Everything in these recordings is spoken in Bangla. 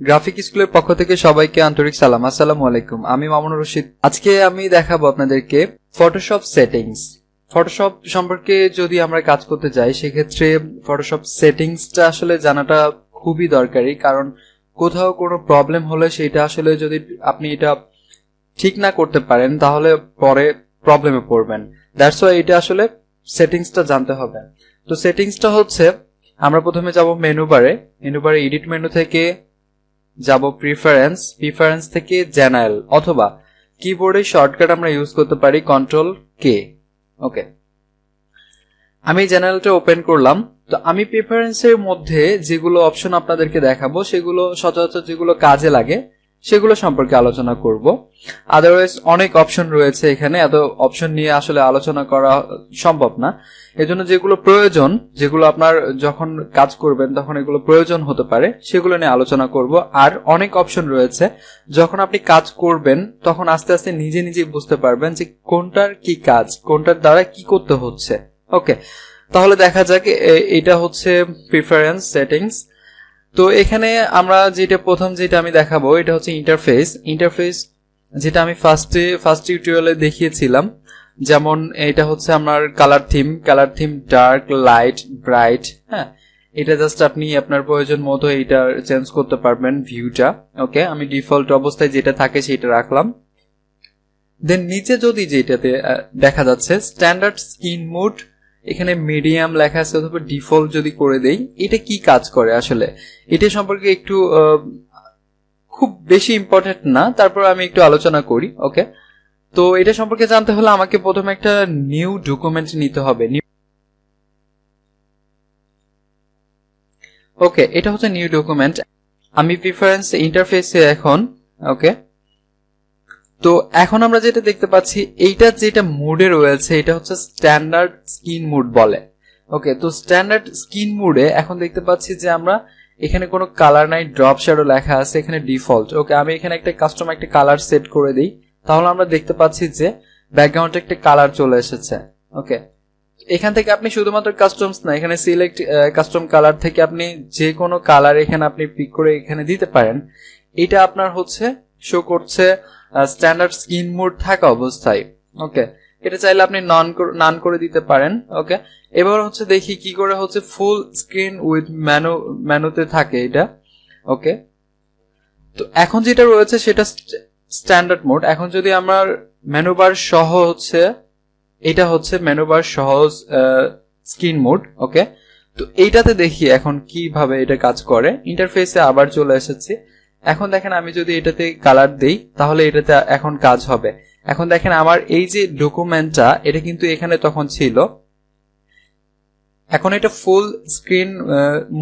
গ্রাফিক স্কুলের পক্ষ থেকে সবাইকে আন্তরিক সালাম। আসসালামু আলাইকুম। আমি মামুনুর রশিদ। আজকে আমি দেখাবো আপনাদেরকে ফটোশপ সেটিংস। ফটোশপ সম্পর্কে যদি আমরা কাজ করতে যাই সেক্ষেত্রে ফটোশপ সেটিংসটা আসলে জানাটা খুবই দরকারি, কারণ কোথাও কোনো প্রবলেম হলে সেটা আসলে যদি আপনি এটা ঠিক না করতে পারেন তাহলে পরে প্রবলেমে পড়বেন। দ্যাটস ওয়াই এটা আসলে সেটিংসটা জানতে হবে। তো সেটিংসটা হচ্ছে, আমরা প্রথমে যাব মেনু বারে এডিট মেনু থেকে যাব প্রিফারেন্স থেকে জেনারেল, অথবা কিবোর্ডে শর্টকাট আমরা ইউজ করতে পারি কন্ট্রোল কে। ওকে, আমি জেনারেলটা ওপেন করলাম। তো আমি প্রিফারেন্সের মধ্যে যেগুলো অপশন আপনাদেরকে দেখাবো সেগুলো সচরাচর যেগুলো কাজে লাগে সেগুলো সম্পর্কে আলোচনা করব। আদারওয়াইজ অনেক অপশন রয়েছে এখানে, এত অপশন নিয়ে আসলে আলোচনা করা সম্ভব না। এজন্য যেগুলো প্রয়োজন, যেগুলো আপনার যখন কাজ করবেন তখন এগুলো প্রয়োজন হতে পারে, সেগুলো নিয়ে আলোচনা করব। আর অনেক অপশন রয়েছে, যখন আপনি কাজ করবেন তখন আস্তে আস্তে নিজে নিজে বুঝতে পারবেন যে কোনটার কি কাজ, কোনটার দ্বারা কি করতে হচ্ছে। ওকে, তাহলে দেখা যাক। এটা হচ্ছে প্রিফারেন্স সেটিংস। তো এখানে আমরা প্রথম যেটা আমি দেখাবো এটা হচ্ছে ইন্টারফেস, যেটা আমি ফার্স্ট টিউটোরিয়ালে দেখিয়েছিলাম। যেমন এটা হচ্ছে আমার colour theme dark, light, bright. হ্যাঁ, এটা জাস্ট আপনি আপনার প্রয়োজন মতো এটা চেঞ্জ করতে পারবেন ভিউটা। ওকে, আমি ডিফল্ট অবস্থায় যেটা থাকে সেটা রাখলাম। দেন নিচে যদি যেটাতে দেখা যাচ্ছে স্ট্যান্ডার্ড স্ক্রিন মোড, এখানে মিডিয়াম লেখা আছে, অথবা ডিফল্ট যদি করে দেই, এটা কি কাজ করে আসলে এটা সম্পর্কে একটু খুব বেশি ইম্পর্টেন্ট না, তারপর আমি একটু আলোচনা করি। ওকে, তো এটা সম্পর্কে জানতে হলে আমাকে প্রথমে একটা নিউ ডকুমেন্ট নিতে হবে। ওকে, এটা হচ্ছে নিউ ডকুমেন্ট। আমি প্রিফারেন্স ইন্টারফেসে এখন। ওকে, তো এখন আমরা যেটা দেখতে পাচ্ছি, এইটা যেটা মোডে রয়েছে এটা হচ্ছে স্ট্যান্ডার্ড স্ক্রিন মোড বলে। ওকে, তো স্ট্যান্ডার্ড স্ক্রিন মোডে এখন দেখতে পাচ্ছি যে আমরা এখানে কোনো কালার নাই, ড্রপ শ্যাডো লেখা আছে, এখানে ডিফল্ট। ওকে, আমি এখানে একটা কাস্টম একটা কালার সেট করে দিই, তাহলে আমরা দেখতে পাচ্ছি যে ব্যাকগ্রাউন্ডে একটা কালার চলে এসেছে। ওকে, এখান থেকে আপনি শুধুমাত্র কাস্টমস না, এখানে সিলেক্ট কাস্টম কালার থেকে আপনি যে কোনো কালার এখানে আপনি পিক করে এখানে দিতে পারেন। এটা আপনার হচ্ছে শো করছে স্ট্যান্ডার্ড স্ক্রিন মোড থাকা অবস্থায়। ওকে, এটা চাইলে আপনি নান করে দিতে পারেন। ওকে, এবার হচ্ছে দেখি কি করে হচ্ছে ফুল স্ক্রিন উইথ মেনুতে থাকে এটা। ওকে, তো এখন যেটা রয়েছে সেটা স্ট্যান্ডার্ড মোড। এখন যদি আমার মেনু বার সহ হচ্ছে, এটা হচ্ছে মেনু বার সহ স্ক্রিন মোড। ওকে, তো এইটাতে দেখি এখন কিভাবে এটা কাজ করে। ইন্টারফেসে আবার চলে এসেছি। এখন দেখেন আমি যদি এটাতে কালার দেই তাহলে এটাতে এখন কাজ হবে। এখন দেখেন আমার এই যে ডকুমেন্টটা এটা কিন্তু এখানে তখন ছিল, এখন এটা ফুল স্ক্রিন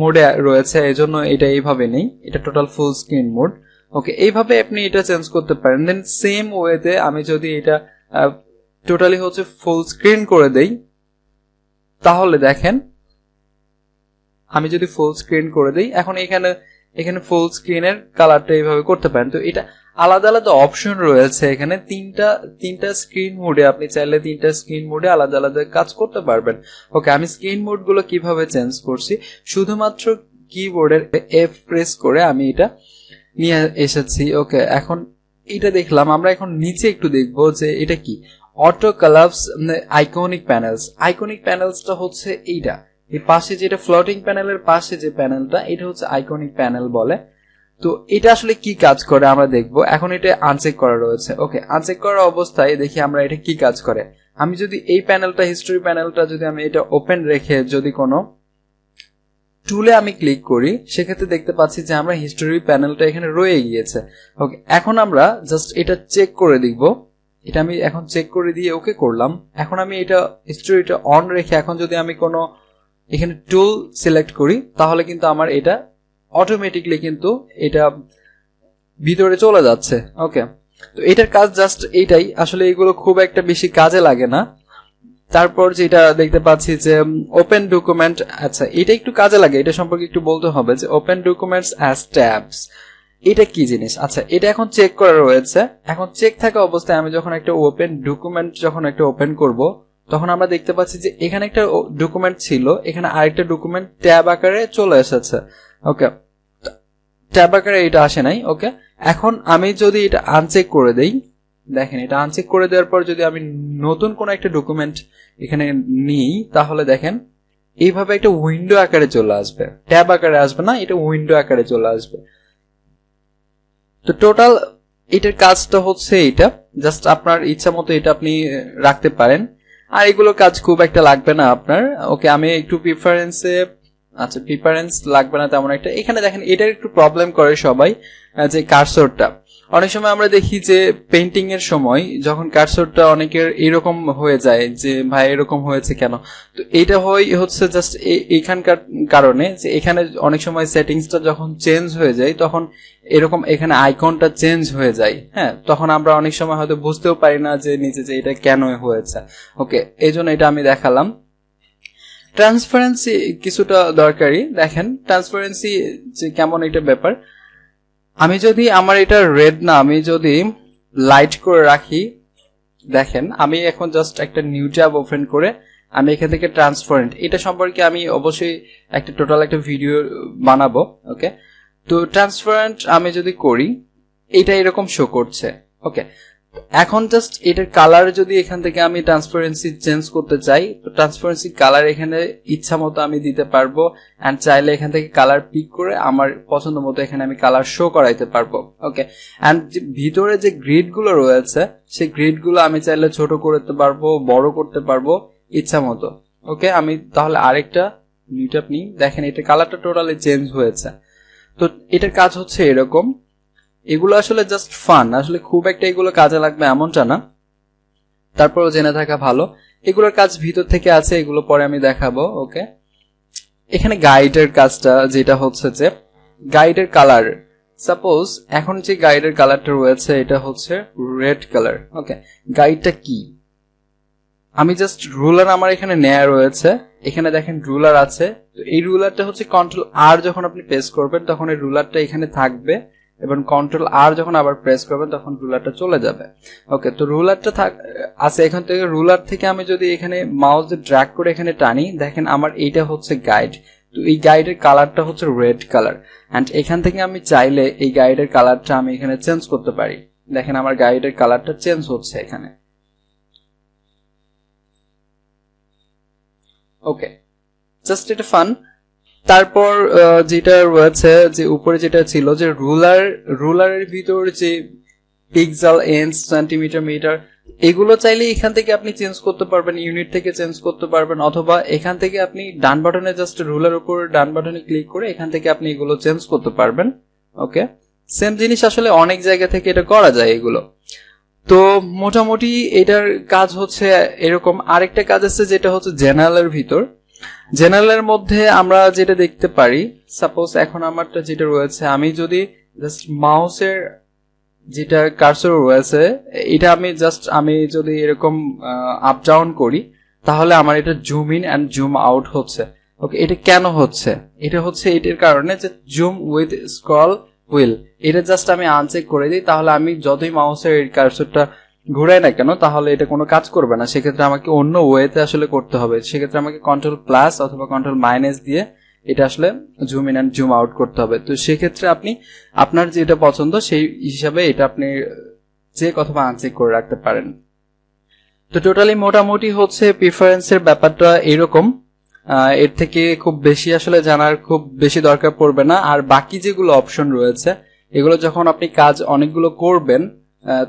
মোডে রয়েছে, এজন্য এটা এইভাবে নেই, এটা টোটাল ফুল স্ক্রিন মোড। ওকে, এইভাবে আপনি এটা চেঞ্জ করতে পারেন। দেন সেম ওয়েতে আমি যদি এটা টোটালি হচ্ছে ফুল স্ক্রিন করে দেই, তাহলে দেখেন আমি যদি ফুল স্ক্রিন করে দেই, এখন এখানে ফুল স্ক্রিনের কালারটা এইভাবে করতে পারেন। তো এটা আলাদা আলাদা অপশন রয়েছে এখানে, তিনটা স্ক্রিন মোডে আপনি চাইলে তিনটা স্ক্রিন মোডে আলাদা আলাদা কাজ করতে পারবেন। ওকে, আমি স্ক্রিন মোড গুলো কিভাবে চেঞ্জ করছি, শুধুমাত্র কিবোর্ডের এফ প্রেস করে আমি এটা নিয়ে এসেছি। ওকে, এখন এটা দেখলাম। আমরা এখন নিচে একটু দেখবো যে এটা কি, অটো কালাপস আইকনিক প্যানেলসটা হচ্ছে এইটা, এই পাশে যেটা ফ্লোটিং প্যানেলের পাশে যে প্যানেলটা, এটা হচ্ছে আইকনিক প্যানেল বলে। তো এটা আসলে কি কাজ করে আমরা দেখবো। এখন এটা আনচেক করা রয়েছে। ওকে, আনচেক করা অবস্থায় দেখি আমরা এটা কি কাজ করে। আমি যদি এই প্যানেলটা, হিস্টোরি প্যানেলটা যদি আমি এটা ওপেন রেখে যদি কোনো টুলে আমি ক্লিক করি, সেক্ষেত্রে দেখতে পাচ্ছি যে আমরা হিস্টোরি প্যানেলটা এখানে রয়ে গিয়েছে। ওকে, এখন আমরা জাস্ট এটা চেক করে দেখবো। এটা আমি এখন চেক করে দিয়ে ওকে করলাম। এখন আমি এটা হিস্টোরিটা অন রেখে এখন যদি আমি কোনো এখানে টুল সিলেক্ট করি, তাহলে কিন্তু আমার এটা অটোমেটিকলি কিন্তু এটা ভিতরে চলে যাচ্ছে। ওকে, তো এটার কাজ জাস্ট এইটাই, আসলে এগুলো খুব একটা বেশি কাজে লাগে না। তারপর যেটা দেখতে পাচ্ছি যে ওপেন ডকুমেন্ট, আচ্ছা এটা একটু কাজে লাগে, এটা সম্পর্কে একটু বলতে হবে যে ওপেন ডকুমেন্টস অ্যাজ ট্যাবস এটা কি জিনিস। আচ্ছা, এটা এখন চেক করা রয়েছে। এখন চেক থাকা অবস্থায় আমি যখন একটা ওপেন ডকুমেন্ট যখন একটা ওপেন করব, তখন আমরা দেখতে পাচ্ছি যে এখানে একটা ডকুমেন্ট ছিল, এখানে আরেকটা ডকুমেন্ট ট্যাব আকারে চলে এসেছে। ওকে, ট্যাব আকারে এটা আসে নাই। ওকে, এখন আমি যদি এটা আনচেক করে দেই, দেখেন এটা আনচেক করে দেওয়ার পর যদি আমি নতুন কোনো একটা ডকুমেন্ট এখানে নিই, তাহলে দেখেন এইভাবে একটা উইন্ডো আকারে চলে আসবে, ট্যাব আকারে আসবে না, এটা উইন্ডো আকারে চলে আসবে। তো টোটাল এটার কাজটা হচ্ছে এটা, জাস্ট আপনার ইচ্ছা মতো এটা আপনি রাখতে পারেন, আর এগুলো কাজ খুব একটা লাগবে না আপনার। ওকে, আমি একটু প্রিফারেন্সে, আচ্ছা প্রিফারেন্স লাগবে না তেমন একটা। এখানে দেখেন এটার একটু প্রবলেম করে সবাই, যে কার্সরটা অনেক সময় আমরা দেখি যে পেইন্টিং এর সময় যখন কার্সরটা অনেকের এরকম হয়ে যায় যে ভাই এরকম হয়েছে কেন। তো এটা হচ্ছে জাস্ট এখানকার কারণে যে এখানে অনেক সময় সেটিংসটা যখন চেঞ্জ হয়ে যায় তখন এরকম এখানে আইকনটা চেঞ্জ হয়ে যায়। হ্যাঁ, তখন আমরা অনেক সময় হয়তো বুঝতেও পারি না যে নিচে যে এটা কেন হয়েছে। ওকে, এই জন্য এটা আমি দেখালাম। ট্রান্সপারেন্সি কিছুটা দরকারি। দেখেন ট্রান্সপারেন্সি যে কেমন একটা ব্যাপার, আমি যদি আমার এটা রেড না, আমি যদি লাইট করে রাখি, দেখেন আমি এখন জাস্ট একটা নিউ ট্যাব ওপেন করে আমি এখান থেকে ট্রান্সপারেন্ট, এটা সম্পর্কে আমি অবশ্যই একটা টোটাল একটা ভিডিও বানাবো। ওকে, তো ট্রান্সপারেন্ট আমি যদি করি এটা এরকম শো করছে। ওকে, এখন জাস্ট এটার কালার যদি এখান থেকে আমি ট্রান্সপারেন্সি চেঞ্জ করতে চাই, তো ট্রান্সপারেন্সি কালার এখানে ইচ্ছা মতো আমি দিতে পারবো, এন্ড চাইলে এখান থেকে কালার পিক করে আমার পছন্দ মতো এখানে আমি কালার শো করাইতে পারবো। ওকে, এন্ড ভিতরে যে গ্রিড গুলো রয়েছে সেই গ্রিড গুলো আমি চাইলে ছোট করতে পারবো, বড় করতে পারবো ইচ্ছা মতো। ওকে, আমি তাহলে আরেকটা নিউ ট্যাব নিই, দেখেন এটা কালারটা টোটালি চেঞ্জ হয়েছে। তো এটার কাজ হচ্ছে এরকম, এগুলো আসলে জাস্ট ফান, আসলে খুব একটা এগুলো কাজে লাগবে এমনটা না, তারপরও জেনে থাকা ভালো। এগুলোর কাজ ভিতর থেকে আছে, এগুলো পরে আমি দেখাবো। ওকে, এখানে গাইডের কাজটা যেটা হচ্ছে যে গাইডের কালার, সাপোজ এখন যে গাইডের কালারটা রয়েছে এটা হচ্ছে রেড কালার। ওকে, গাইডটা কি, আমি জাস্ট রুলার আমার এখানে নেয়া রয়েছে, এখানে দেখেন রুলার আছে। তো এই রুলারটা হচ্ছে কন্ট্রোল আর যখন আপনি প্রেস করবেন তখন এই রুলারটা এখানে থাকবে, এবং কন্ট্রোল আর যখন আবার প্রেস করবেন তখন রুলারটা চলে যাবে। ওকে, তো রুলারটা আছে এখান থেকে, রুলার থেকে আমি যদি এখানে মাউস দিয়ে ড্র্যাগ করে এখানে টানি, দেখেন আমার এইটা হচ্ছে গাইড। তো এই গাইডের কালারটা হচ্ছে রেড কালার, এন্ড এখান থেকে আমি চাইলে এই গাইডের কালারটা আমি এখানে চেঞ্জ করতে পারি। দেখেন আমার গাইডের কালারটা চেঞ্জ হচ্ছে এখানে। ওকে, জাস্ট এটা ফান। তারপর যেটা রয়েছে যে উপরে যেটা ছিল যে রুলারের ভিতর যে পিক্সেল, ইঞ্চ, সেন্টিমিটার, মিটার, এগুলো চাইলে এখান থেকে আপনি চেঞ্জ করতে পারবেন, ইউনিট থেকে চেঞ্জ করতে পারবেন, অথবা এখান থেকে আপনি ডান বাটনে জাস্ট রুলার উপর ডান বাটনে ক্লিক করে এখান থেকে আপনি এগুলো চেঞ্জ করতে পারবেন। ওকে, সেম জিনিস আসলে অনেক জায়গা থেকে এটা করা যায় এগুলো। তো মোটামুটি এটার কাজ হচ্ছে এরকম। আরেকটা কাজ আছে যেটা হচ্ছে জেনারেলের ভিতর, জেনারেলের মধ্যে আমরা যেটা দেখতে পারি, সাপোজ এখন আমারটা যেটা রয়েছে, আমি যদি জাস্ট মাউসের যেটা কার্সর রয়েছে এটা আমি যদি এরকম আপ ডাউন করি তাহলে আমার এটা zoom in and zoom out হচ্ছে। ওকে, এটা কেন হচ্ছে, এটা হচ্ছে এটার কারণে যে জুম উইথ স্ক্রল হুইল, এটা জাস্ট আমি আনচেক করে দিই, তাহলে আমি যতই মাউসের কার্সরটা ঘুরাই না কেন তাহলে এটা কোনো কাজ করবে না। সেক্ষেত্রে আমাকে অন্য ওয়েতে আসলে করতে হবে, সেক্ষেত্রে আমাকে কন্ট্রোল প্লাস অথবা কন্ট্রোল মাইনাস দিয়ে এটা আসলে zoom in and zoom out করতে হবে। তো সেক্ষেত্রে আপনি আপনার যেটা পছন্দ সেই হিসাবে এটা আপনি চেক অথবা আনচেক করে রাখতে পারেন। তো টোটালি মোটামুটি হচ্ছে প্রিফারেন্সের ব্যাপারটা এরকম, এর থেকে খুব বেশি আসলে জানার খুব বেশি দরকার পড়বে না। আর বাকি যেগুলো অপশন রয়েছে এগুলো যখন আপনি কাজ অনেকগুলো করবেন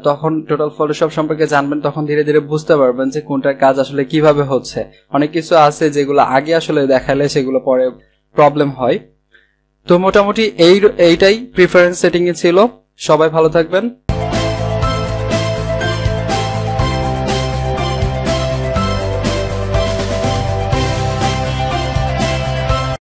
তখন টোটাল ফটোশপ সম্পর্কে জানবেন, তখন ধীরে ধীরে বুঝতে পারবেন যে কোনটা কাজ আসলে কিভাবে হচ্ছে। অনেক কিছু আছে যেগুলো আগে আসলে দেখালে সেগুলো পরে প্রবলেম হয়। তো মোটামুটি এইটাই প্রিফারেন্স সেটিং এ ছিল। সবাই ভালো থাকবেন।